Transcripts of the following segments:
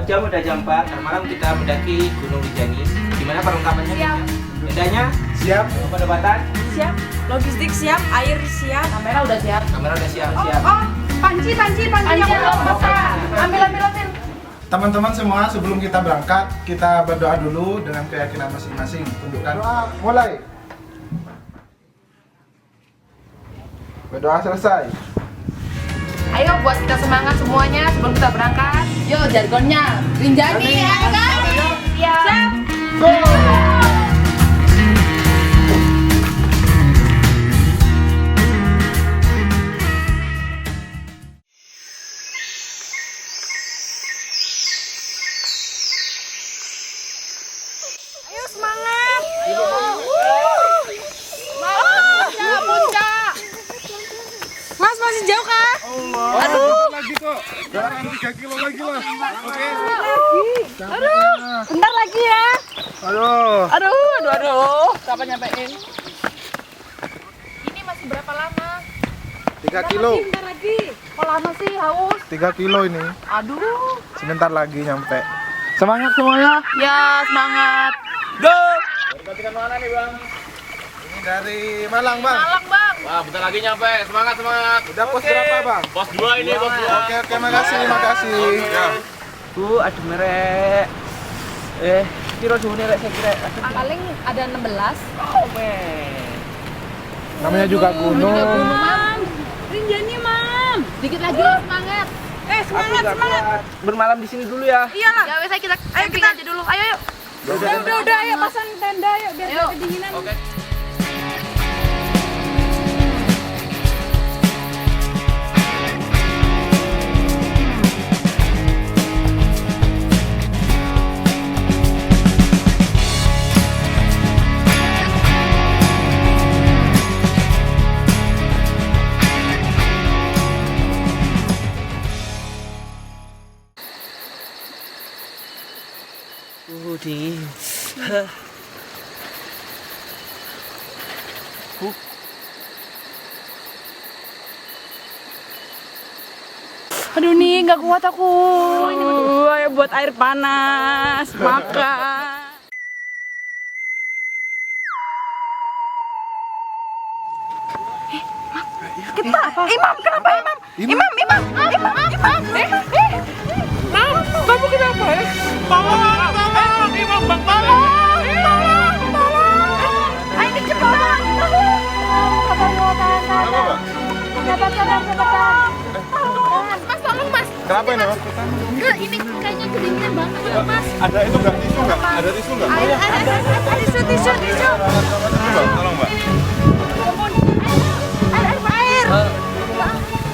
jam udah jam 4, ntar malam kita mendaki Gunung Rinjani. Gimana perlengkapannya? Siap. Tendanya siap, obat-obatan Siap. Logistik siap, air siap. Kamera udah siap. kamera udah siap. Panci yang belum masak. Ambil. Teman-teman semua, sebelum kita berangkat, kita berdoa dulu dengan keyakinan masing-masing. Tundukkan doa, mulai. Berdoa selesai. Ayo buat kita semangat semuanya sebelum kita berangkat. Yo jargonnya Rinjani, ayo kan? Siap. Go! Ayo semangat. Puncak, puncak. Mas masih jauh kah? Aduh. Lagi kok. Jalan 3 kilo lagi lah. Oke. Bentar lagi ya. Aduh. Aduh. Kapan nyampein? Ini masih berapa lama? 3 kilo. Bentar lagi. Kok lama sih haus? 3 kilo ini. Aduh. Sebentar lagi nyampe. Semangat semuanya. Ya semangat. Go! Perhatikan mana nih bang? Ini dari Malang, Bang. Malang bang. Wah, bentar lagi nyampe. Semangat. Udah pos berapa, Bang? Pos 2 ini, pos 2. Oke, makasih. Ya. Bu, aduh merek. Kira suhunya rek saya kira. Paling ada 16. Oh, men. Namanya juga gunung. Mam. Rinjani mam. Dikit lagi semangat. Semangat. Bermalam di sini dulu ya. Iyalah. Ya wes kita camping aja dulu. Ayo. Udah ayo pasang tenda yuk biar gak kedinginan. Oke. Dingin. Aduh nih nggak kuat aku. Ayo buat air panas, makan. Kita apa? Imam, kenapa Imam? Imam. Mam, kamu kenapa ya? Tolong, Imam, tolong. Ayo ini cepat. Mas, tolong mas. Kenapa ini, Mas? Ini kayaknya kedinginan banget ya mas. Ada itu enggak? Tisu enggak? Ada tisu enggak? Ada tisu. Tolong, Mbak. Air.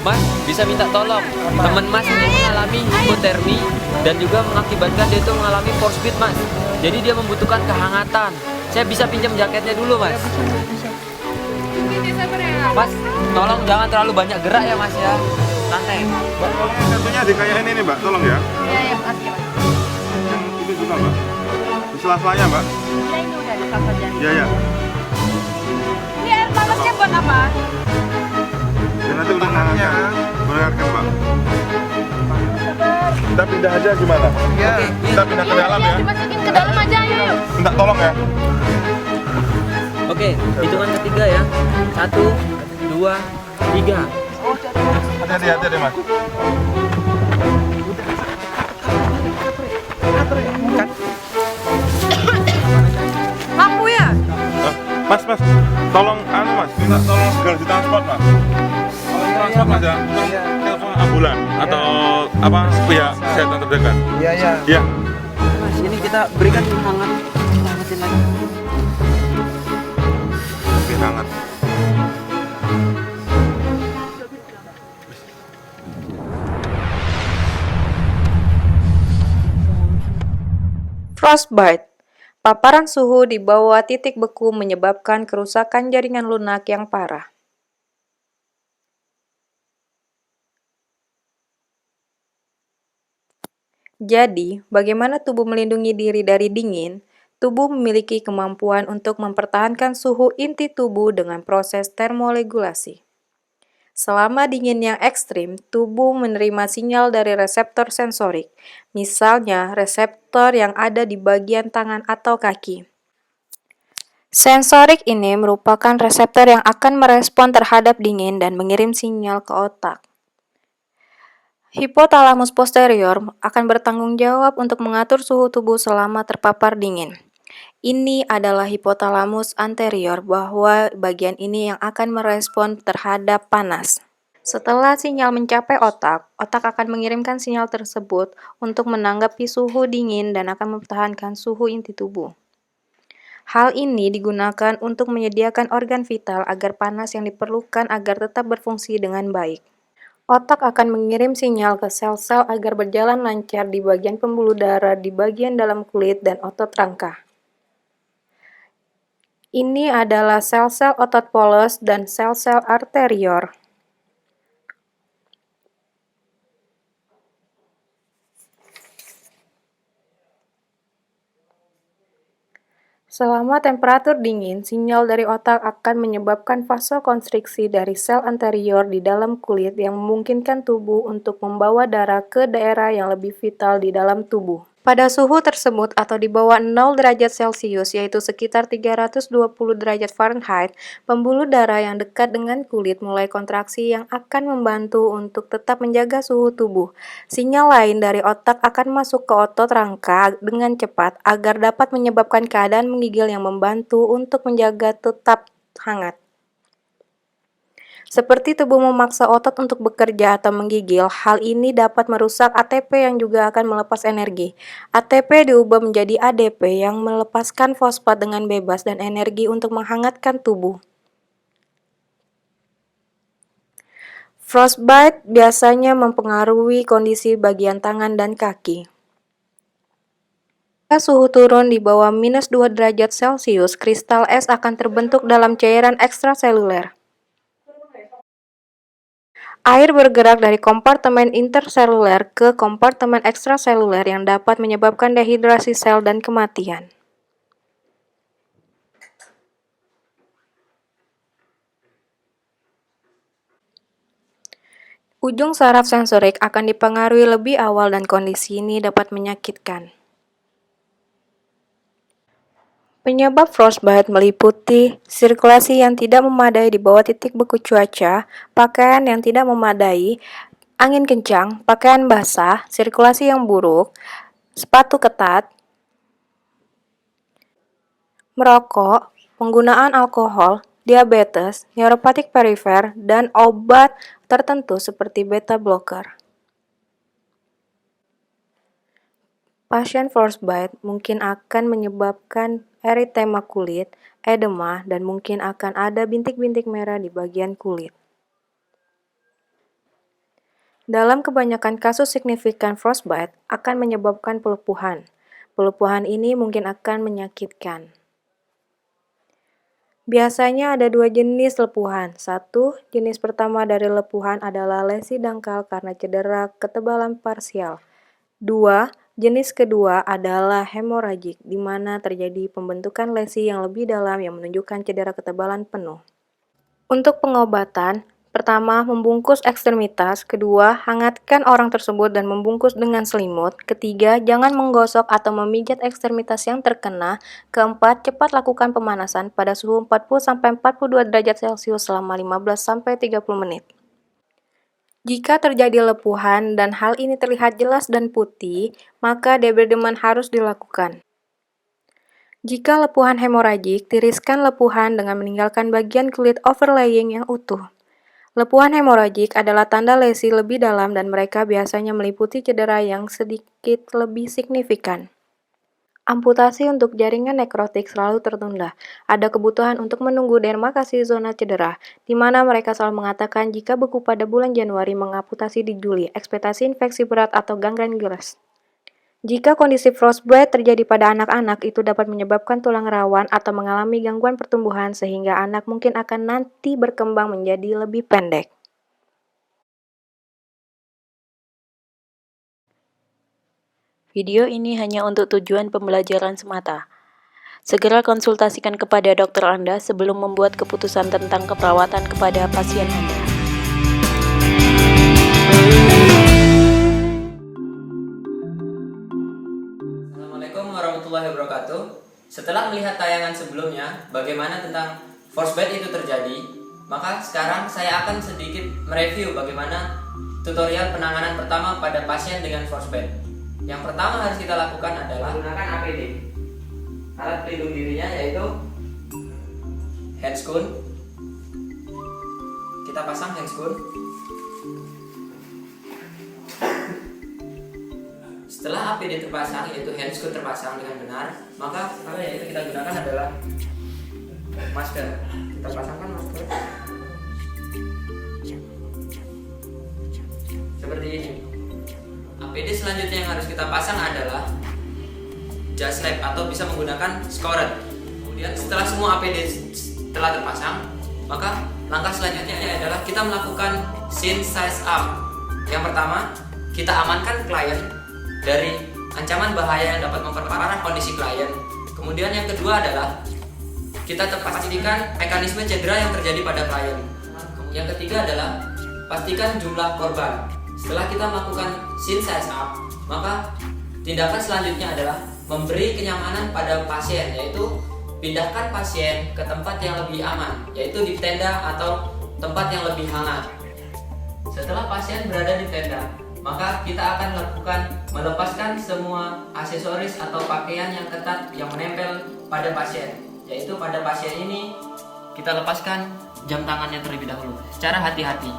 Mas, bisa minta tolong. Teman Mas ini mengalami hipotermi dan juga mengakibatkan dia itu mengalami frostbite, Mas. Jadi dia membutuhkan kehangatan. Saya bisa pinjam jaketnya dulu, Mas. Mas, tolong jangan terlalu banyak gerak ya, Mas ya. Santai. Mbak, tolong yang satunya dikayain ini, Mbak. Tolong ya. Iya, makasih mas. Yang itu juga, Mbak. Di sela-selanya, Mbak. Iya ini udah dekat saja. Iya. Ini air panasnya buat apa? Dan nanti udah mendengarkan, Mbak. Kita pindah aja gimana? Iya. Kita pindah ke dalam ya. Dimasukin ke dalam aja yuk. Minta tolong ya. Oke, hitungan ketiga ya. 1, 2, 3. Hati-hati, Mas. Lampu ya? Mas, tolong Mas, minta tolong segera ditransport, Mas. Tolong transport Mas ya. Telepon ambulan atau apa pihak kesehatan terdekat. Iya. Mas, ini kita berikan hangat. Hangatin lagi. Oke, hangat. Frostbite. Paparan suhu di bawah titik beku menyebabkan kerusakan jaringan lunak yang parah. Jadi, bagaimana tubuh melindungi diri dari dingin? Tubuh memiliki kemampuan untuk mempertahankan suhu inti tubuh dengan proses termoregulasi. Selama dingin yang ekstrim, tubuh menerima sinyal dari reseptor sensorik, misalnya reseptor yang ada di bagian tangan atau kaki. Sensorik ini merupakan reseptor yang akan merespon terhadap dingin dan mengirim sinyal ke otak. Hipotalamus posterior akan bertanggung jawab untuk mengatur suhu tubuh selama terpapar dingin. Ini adalah hipotalamus anterior, bahwa bagian ini yang akan merespon terhadap panas. Setelah sinyal mencapai otak, otak akan mengirimkan sinyal tersebut untuk menanggapi suhu dingin dan akan mempertahankan suhu inti tubuh. Hal ini digunakan untuk menyediakan organ vital agar panas yang diperlukan agar tetap berfungsi dengan baik. Otak akan mengirim sinyal ke sel-sel agar berjalan lancar di bagian pembuluh darah, di bagian dalam kulit, dan otot rangka. Ini adalah sel-sel otot polos dan sel-sel arterior. Selama temperatur dingin, sinyal dari otak akan menyebabkan vasokonstriksi dari sel anterior di dalam kulit yang memungkinkan tubuh untuk membawa darah ke daerah yang lebih vital di dalam tubuh. Pada suhu tersebut atau di bawah 0 derajat Celcius, yaitu sekitar 320 derajat Fahrenheit, pembuluh darah yang dekat dengan kulit mulai kontraksi yang akan membantu untuk tetap menjaga suhu tubuh. Sinyal lain dari otak akan masuk ke otot rangka dengan cepat agar dapat menyebabkan keadaan menggigil yang membantu untuk menjaga tetap hangat. Seperti tubuh memaksa otot untuk bekerja atau menggigil, hal ini dapat merusak ATP yang juga akan melepas energi. ATP diubah menjadi ADP yang melepaskan fosfat dengan bebas dan energi untuk menghangatkan tubuh. Frostbite biasanya mempengaruhi kondisi bagian tangan dan kaki. Jika suhu turun di bawah minus 2 derajat Celcius, kristal es akan terbentuk dalam cairan ekstraseluler. Air bergerak dari kompartemen interseluler ke kompartemen ekstraseluler yang dapat menyebabkan dehidrasi sel dan kematian. Ujung saraf sensorik akan dipengaruhi lebih awal dan kondisi ini dapat menyakitkan. Penyebab frostbite meliputi sirkulasi yang tidak memadai di bawah titik beku cuaca, pakaian yang tidak memadai, angin kencang, pakaian basah, sirkulasi yang buruk, sepatu ketat, merokok, penggunaan alkohol, diabetes, neuropatik perifer, dan obat tertentu seperti beta blocker. Pasien frostbite mungkin akan menyebabkan eritema kulit, edema, dan mungkin akan ada bintik-bintik merah di bagian kulit. Dalam kebanyakan kasus signifikan frostbite akan menyebabkan pelepuhan. Pelepuhan ini mungkin akan menyakitkan. Biasanya ada dua jenis lepuhan. Satu, jenis pertama dari lepuhan adalah lesi dangkal karena cedera ketebalan parsial. Dua, jenis kedua adalah hemoragik, di mana terjadi pembentukan lesi yang lebih dalam yang menunjukkan cedera ketebalan penuh. Untuk pengobatan, pertama, membungkus ekstremitas. Kedua, hangatkan orang tersebut dan membungkus dengan selimut. Ketiga, jangan menggosok atau memijat ekstremitas yang terkena. Keempat, cepat lakukan pemanasan pada suhu 40-42 derajat Celcius selama 15-30 menit. Jika terjadi lepuhan dan hal ini terlihat jelas dan putih, maka debrideman harus dilakukan. Jika lepuhan hemoragik, tiriskan lepuhan dengan meninggalkan bagian kulit overlaying yang utuh. Lepuhan hemoragik adalah tanda lesi lebih dalam dan mereka biasanya meliputi cedera yang sedikit lebih signifikan. Amputasi untuk jaringan nekrotik selalu tertunda. Ada kebutuhan untuk menunggu demarkasi zona cedera, di mana mereka selalu mengatakan jika beku pada bulan Januari mengamputasi di Juli, ekspektasi infeksi berat atau gangren gilles. Jika kondisi frostbite terjadi pada anak-anak, itu dapat menyebabkan tulang rawan atau mengalami gangguan pertumbuhan sehingga anak mungkin akan nanti berkembang menjadi lebih pendek. Video ini hanya untuk tujuan pembelajaran semata. Segera konsultasikan kepada dokter Anda sebelum membuat keputusan tentang keperawatan kepada pasien Anda. Assalamualaikum warahmatullahi wabarakatuh. Setelah melihat tayangan sebelumnya, bagaimana tentang frostbite itu terjadi, maka sekarang saya akan sedikit mereview bagaimana tutorial penanganan pertama pada pasien dengan frostbite. Yang pertama harus kita lakukan adalah menggunakan APD. Alat pelindung dirinya yaitu handscoon. Kita pasang handscoon. Setelah APD terpasang, yaitu handscoon terpasang dengan benar, maka apa yang kita gunakan adalah masker. Kita pasangkan masker seperti ini. APD selanjutnya yang harus kita pasang adalah jas lab atau bisa menggunakan scoret. Kemudian setelah semua APD telah terpasang, maka langkah selanjutnya adalah kita melakukan scene size up. Yang pertama, kita amankan klien dari ancaman bahaya yang dapat memperparah kondisi klien. Kemudian yang kedua adalah kita pastikan mekanisme cedera yang terjadi pada klien. Yang ketiga adalah pastikan jumlah korban. Setelah kita melakukan scene size up, maka tindakan selanjutnya adalah memberi kenyamanan pada pasien, yaitu pindahkan pasien ke tempat yang lebih aman, yaitu di tenda atau tempat yang lebih hangat. Setelah pasien berada di tenda, maka kita akan melepaskan semua aksesoris atau pakaian yang ketat yang menempel pada pasien, yaitu pada pasien ini kita lepaskan jam tangannya terlebih dahulu secara hati-hati.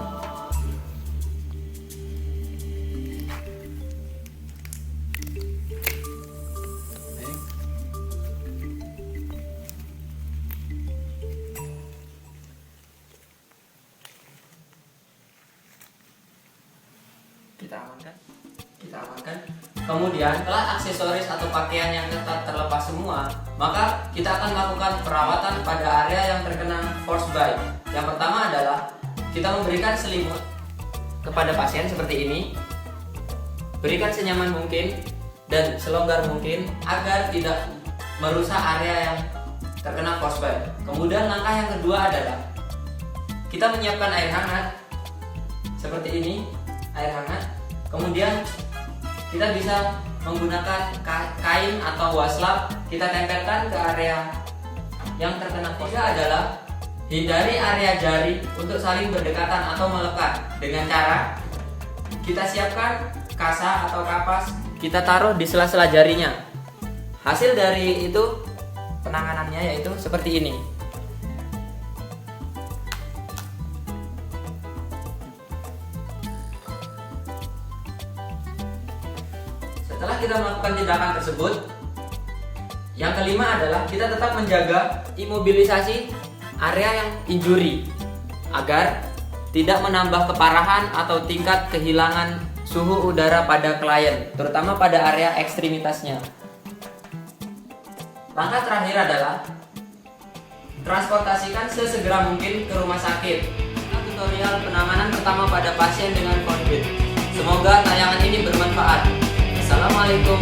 Kita amankan. Kemudian setelah aksesoris atau pakaian yang ketat terlepas semua, maka kita akan melakukan perawatan pada area yang terkena frostbite. Yang pertama adalah kita memberikan selimut kepada pasien seperti ini. Berikan senyaman mungkin dan selonggar mungkin agar tidak merusak area yang terkena frostbite. Kemudian langkah yang kedua adalah kita menyiapkan air hangat seperti ini, air hangat. Kemudian kita bisa menggunakan kain atau waslap, kita tempelkan ke area yang terkena. Ketiga adalah hindari area jari untuk saling berdekatan atau melekat dengan cara kita siapkan kasa atau kapas, kita taruh di sela-sela jarinya. Hasil dari itu penanganannya yaitu seperti ini. Setelah kita melakukan tindakan tersebut, yang kelima adalah kita tetap menjaga imobilisasi area yang injury agar tidak menambah keparahan atau tingkat kehilangan suhu udara pada klien, terutama pada area ekstremitasnya. Langkah terakhir adalah transportasikan sesegera mungkin ke rumah sakit. Tutorial penanganan pertama pada pasien dengan frostbite. Semoga tayangan ini bermanfaat. Assalamualaikum